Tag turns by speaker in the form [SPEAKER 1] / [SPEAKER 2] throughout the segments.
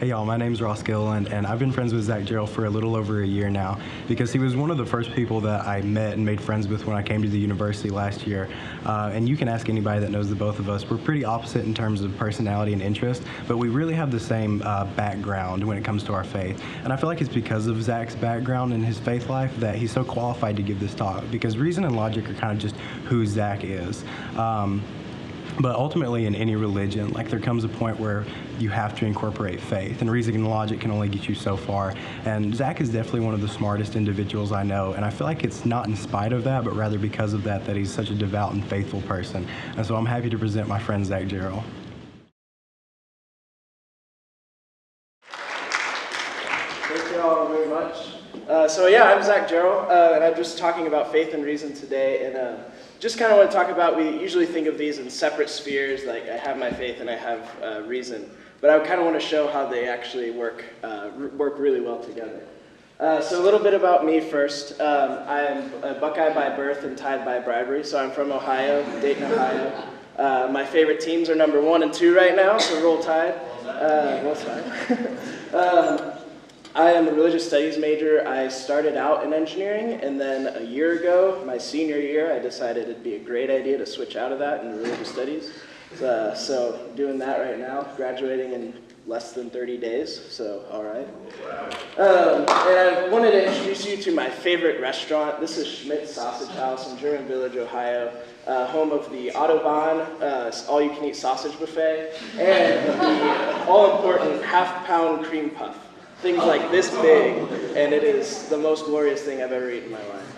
[SPEAKER 1] Hey y'all, my name's Ross Gilliland, and I've been friends with Zach Jarrell for a little over a year now because he was one of the first people that I met and made friends with when I came to the university last year. And you can ask anybody that knows the both of us. We're pretty opposite in terms of personality and interest, but we really have the same background when it comes to our faith. And I feel like it's because of Zach's background and his faith life that he's so qualified to give this talk, because reason and logic are kind of just who Zach is. But ultimately, in any religion, like, there comes a point where you have to incorporate faith, and reason and logic can only get you so far. And Zach is definitely one of the smartest individuals I know, and I feel like it's not in spite of that, but rather because of that he's such a devout and faithful person. And so I'm happy to present my friend Zach Jarrell.
[SPEAKER 2] Thank you all very much. I'm Zach Jarrell, and I'm just talking about faith and reason today, and just kind of want to talk about, we usually think of these in separate spheres, like I have my faith and I have reason, but I kind of want to show how they actually work really well together. So a little bit about me first. I am a Buckeye by birth and Tide by bribery, so I'm from Ohio, Dayton, Ohio. My favorite teams are number 1 and 2 right now, so roll Tide. Roll Tide. I am a religious studies major. I started out in engineering, and then a year ago, my senior year, I decided it'd be a great idea to switch out of that into religious studies. So doing that right now, graduating in less than 30 days, so all right. And I wanted to introduce you to my favorite restaurant. This is Schmidt's Sausage House in German Village, Ohio, home of the Autobahn, all-you-can-eat sausage buffet, and the all-important half-pound cream puff. Things like this big, and it is the most glorious thing I've ever eaten in my life.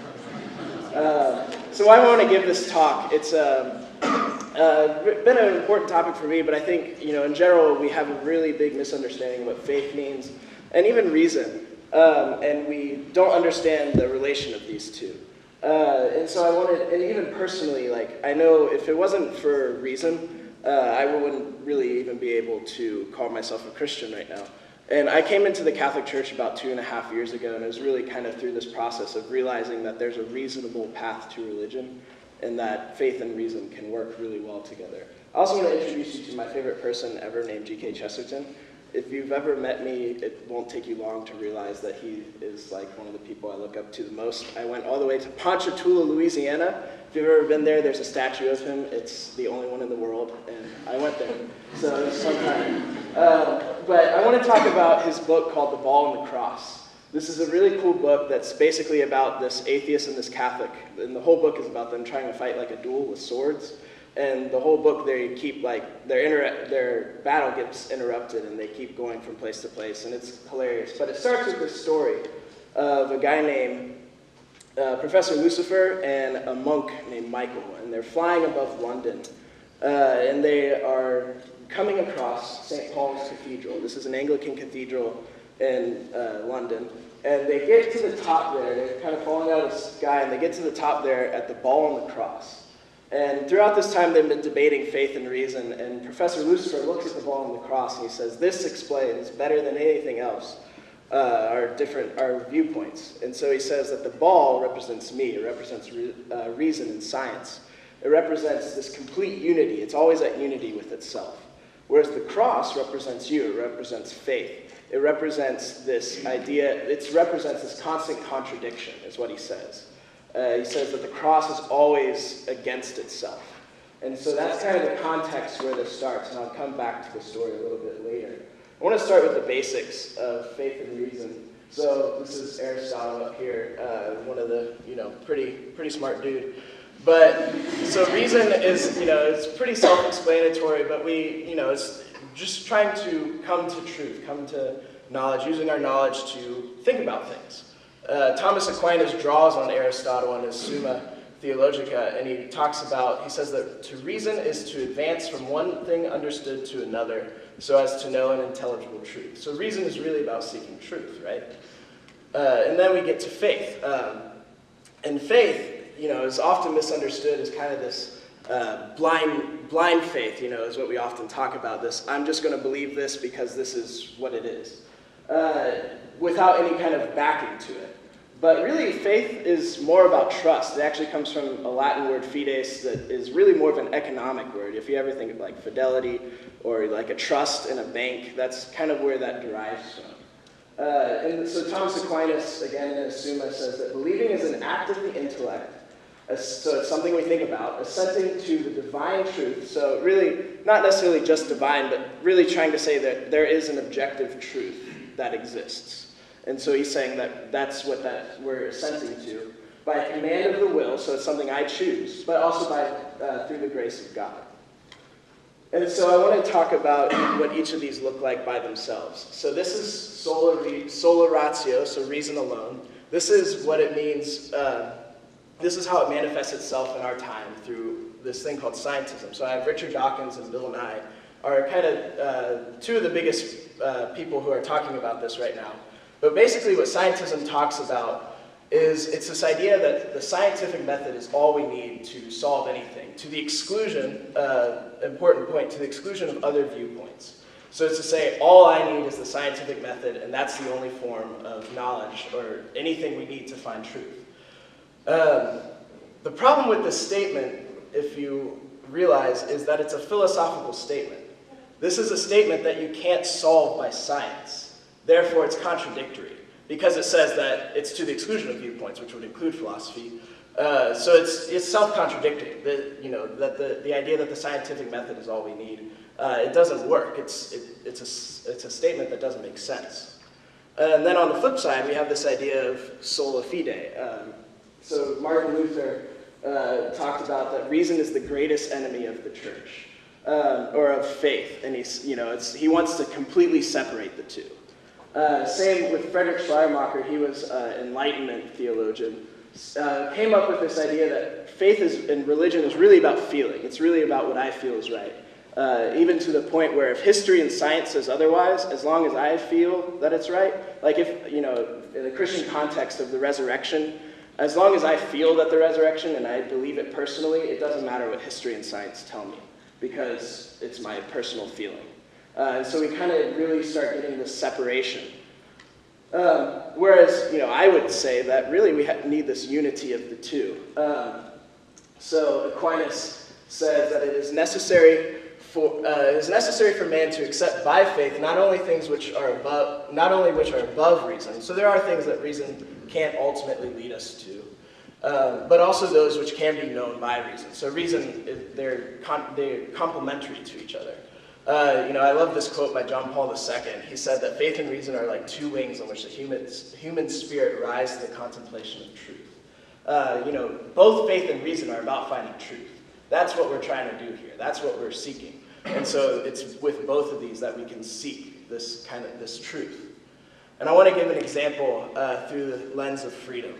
[SPEAKER 2] So why I want to give this talk, it's been an important topic for me, but I think, in general, we have a really big misunderstanding of what faith means, and even reason, and we don't understand the relation of these two. And so I wanted, and even personally, I know if it wasn't for reason, I wouldn't really even be able to call myself a Christian right now. And I came into the Catholic Church about 2.5 years ago, and it was really kind of through this process of realizing that there's a reasonable path to religion, and that faith and reason can work really well together. I also want to introduce you to my favorite person ever, named G.K. Chesterton. If you've ever met me, it won't take you long to realize that he is one of the people I look up to the most. I went all the way to Ponchatoula, Louisiana. If you've ever been there, there's a statue of him. It's the only one in the world, and I went there. So it was some time. But I want to talk about his book called The Ball and the Cross. This is a really cool book that's basically about this atheist and this Catholic, and the whole book is about them trying to fight like a duel with swords. And the whole book, they keep their battle gets interrupted, and they keep going from place to place, and it's hilarious. But it starts with this story of a guy named Professor Lucifer and a monk named Michael, and they're flying above London, and they are coming across St. Paul's Cathedral. This is an Anglican cathedral in London, and they get to the top there. They're kind of falling out of the sky, and they get to the top there at the Ball and the Cross. And throughout this time, they've been debating faith and reason, and Professor Lucifer looks at the ball and the cross, and he says, this explains better than anything else our viewpoints. And so he says that the ball represents me, it represents reason and science. It represents this complete unity. It's always at unity with itself. Whereas the cross represents you, it represents faith. It represents this idea, it represents this constant contradiction, is what he says. He says that the cross is always against itself. And so that's kind of the context where this starts, and I'll come back to the story a little bit later. I want to start with the basics of faith and reason. So this is Aristotle up here, one of the, pretty smart dude. But, so reason is, it's pretty self-explanatory, but it's just trying to come to truth, come to knowledge, using our knowledge to think about things. Thomas Aquinas draws on Aristotle in his Summa Theologica, and he says that to reason is to advance from one thing understood to another so as to know an intelligible truth. So reason is really about seeking truth, right? And then we get to faith. And faith, is often misunderstood as kind of this blind faith, is what we often talk about. This, I'm just going to believe this because this is what it is, without any kind of backing to it. But really, faith is more about trust. It actually comes from a Latin word, fides, that is really more of an economic word. If you ever think of like fidelity or like a trust in a bank, that's kind of where that derives from. And so Thomas Aquinas, again in Summa, says that believing is an act of the intellect, so it's something we think about, assenting to the divine truth. So really, not necessarily just divine, but really trying to say that there is an objective truth that exists. And so he's saying that that's what we're assenting to by command of the will, so it's something I choose, but also through the grace of God. And so I want to talk about what each of these look like by themselves. So this is sola ratio, so reason alone. This is what it means, this is how it manifests itself in our time through this thing called scientism. So I have Richard Dawkins and Bill Nye are kind of two of the biggest people who are talking about this right now. But basically what scientism talks about is it's this idea that the scientific method is all we need to solve anything, to the exclusion, important point, to the exclusion of other viewpoints. So it's to say all I need is the scientific method, and that's the only form of knowledge or anything we need to find truth. The problem with this statement, if you realize, is that it's a philosophical statement. This is a statement that you can't solve by science. Therefore, it's contradictory, because it says that it's to the exclusion of viewpoints, which would include philosophy. So it's self-contradicting. The idea that the scientific method is all we need, it doesn't work. It's a statement that doesn't make sense. And then on the flip side, we have this idea of sola fide. So Martin Luther talked about that reason is the greatest enemy of the church, or of faith, and he wants to completely separate the two. Same with Friedrich Schleiermacher. He was an Enlightenment theologian. Came up with this idea that faith and religion is really about feeling. It's really about what I feel is right. Even to the point where if history and science says otherwise, as long as I feel that it's right, like if, in the Christian context of the resurrection, as long as I feel that the resurrection and I believe it personally, it doesn't matter what history and science tell me, because it's my personal feeling. And so we kind of really start getting this separation. Whereas, I would say that really we need this unity of the two. So Aquinas says that it is necessary for man to accept by faith not only which are above reason. So there are things that reason can't ultimately lead us to, but also those which can be known by reason. So reason, they're complementary to each other. I love this quote by John Paul II. He said that faith and reason are like two wings on which the human spirit rise to the contemplation of truth. Both faith and reason are about finding truth. That's what we're trying to do here. That's what we're seeking. And so it's with both of these that we can seek this truth. And I want to give an example through the lens of freedom.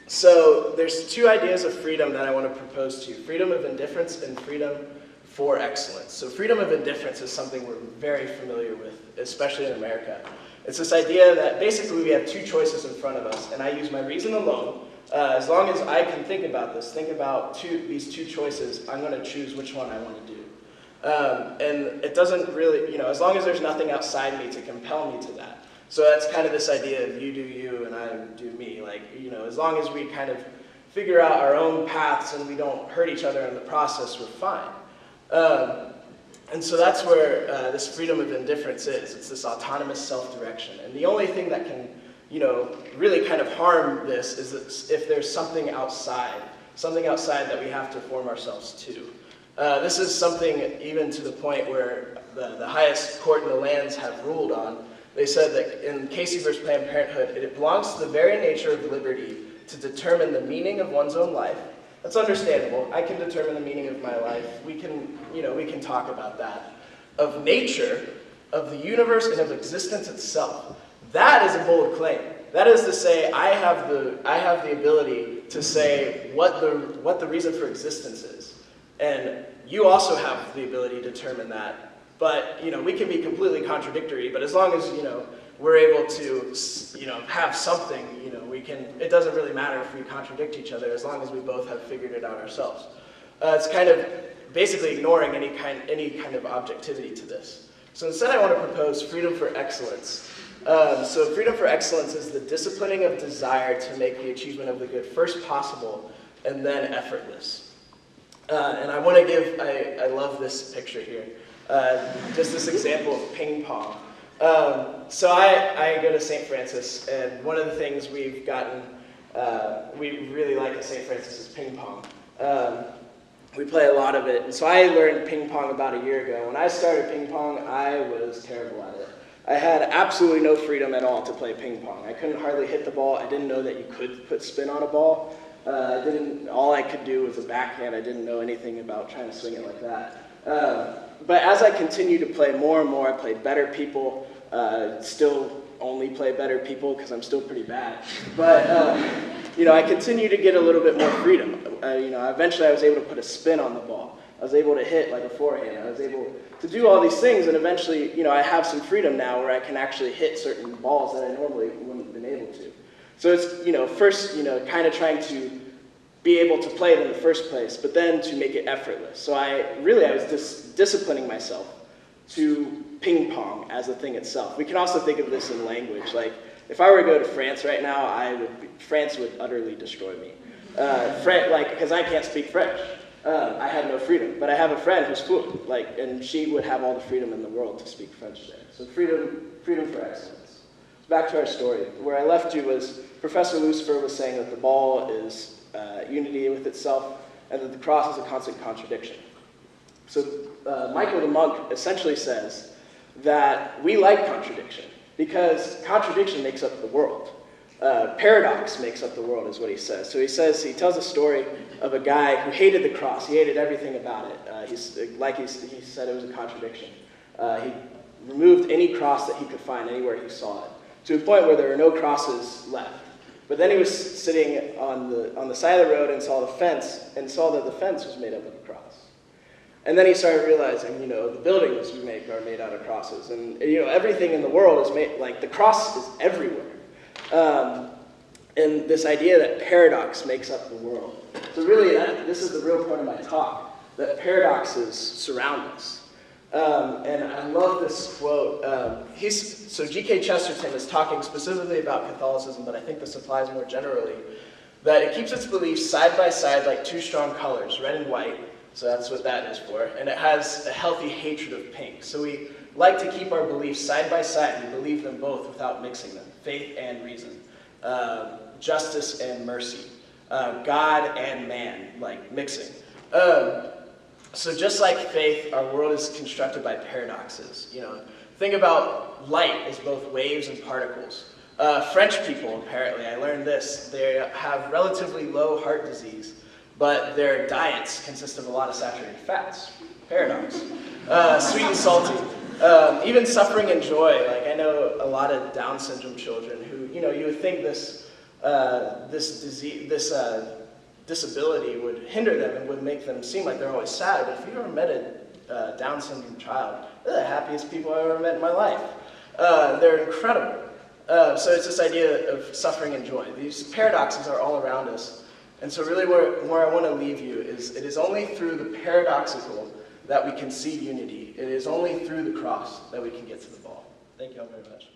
[SPEAKER 2] So there's two ideas of freedom that I want to propose to you: freedom of indifference and freedom for excellence. So freedom of indifference is something we're very familiar with, especially in America. It's this idea that basically we have two choices in front of us, and I use my reason alone. As long as I can think about these two choices, I'm going to choose which one I want to do. And it doesn't really, as long as there's nothing outside me to compel me to that. So that's kind of this idea of you do you and I do me. Like, as long as we kind of figure out our own paths and we don't hurt each other in the process, we're fine. And so that's where this freedom of indifference is. It's this autonomous self-direction. And the only thing that can, really kind of harm this is that if there's something outside that we have to form ourselves to. This is something even to the point where the highest court in the lands have ruled on. They said that in Casey versus Planned Parenthood, it belongs to the very nature of liberty to determine the meaning of one's own life. That's understandable. I can determine the meaning of my life. We can talk about that. Of nature, of the universe, and of existence itself. That is a bold claim. That is to say, I have the ability to say what the reason for existence is. And you also have the ability to determine that. But, we can be completely contradictory, but as long as, we're able to, have something, it doesn't really matter if we contradict each other as long as we both have figured it out ourselves. It's kind of basically ignoring any kind of objectivity to this. So instead I want to propose freedom for excellence. So freedom for excellence is the disciplining of desire to make the achievement of the good first possible and then effortless. And I want to give, I love this picture here, just this example of ping pong. So I go to St. Francis, and one of the things we've gotten, we really like at St. Francis is ping pong. We play a lot of it, and so I learned ping pong about a year ago. When I started ping pong, I was terrible at it. I had absolutely no freedom at all to play ping pong. I couldn't hardly hit the ball. I didn't know that you could put spin on a ball. All I could do was a backhand. I didn't know anything about trying to swing it like that. But as I continued to play more and more, I played better people. Still only play better people because I'm still pretty bad. But I continued to get a little bit more freedom. Eventually I was able to put a spin on the ball. I was able to hit like a forehand. I was able to do all these things, and eventually, I have some freedom now where I can actually hit certain balls that I normally wouldn't have been able to. So it's, first, kind of trying to be able to play it in the first place, but then to make it effortless. So I was disciplining myself to ping pong as a thing itself. We can also think of this in language. Like, if I were to go to France right now, France would utterly destroy me. Because I can't speak French. I have no freedom, but I have a friend who's fluent, and she would have all the freedom in the world to speak French there. So freedom for excellence. So back to our story. Where I left you was Professor Lucifer was saying that the ball is unity with itself, and that the cross is a constant contradiction. So Michael the monk essentially says that we like contradiction because contradiction makes up the world. Paradox makes up the world is what he says. So he tells a story of a guy who hated the cross. He hated everything about it. He said it was a contradiction. He removed any cross that he could find anywhere he saw it, to a point where there were no crosses left. But then he was sitting on the side of the road and saw the fence, and saw that the fence was made up of a cross. And then he started realizing, the buildings we make are made out of crosses, and everything in the world is made, the cross is everywhere. And this idea that paradox makes up the world. So really, this is the real point of my talk, that paradoxes surround us. And I love this quote. So G.K. Chesterton is talking specifically about Catholicism, but I think this applies more generally, that it keeps its beliefs side by side like two strong colors, red and white, so that's what that is for, and it has a healthy hatred of pink. So we like to keep our beliefs side by side. We believe them both without mixing them, faith and reason, justice and mercy, God and man, mixing. So just like faith, our world is constructed by paradoxes. Think about light as both waves and particles. French people, apparently, I learned this, they have relatively low heart disease, but their diets consist of a lot of saturated fats. Paradox. Sweet and salty. Even suffering and joy. I know a lot of Down syndrome children who, you would think this disability would hinder them and would make them seem like they're always sad. But if you've ever met a Down syndrome child, they're the happiest people I've ever met in my life. They're incredible. So it's this idea of suffering and joy. These paradoxes are all around us. And so really where I want to leave you is it is only through the paradoxical that we can see unity. It is only through the cross that we can get to the ball. Thank you all very much.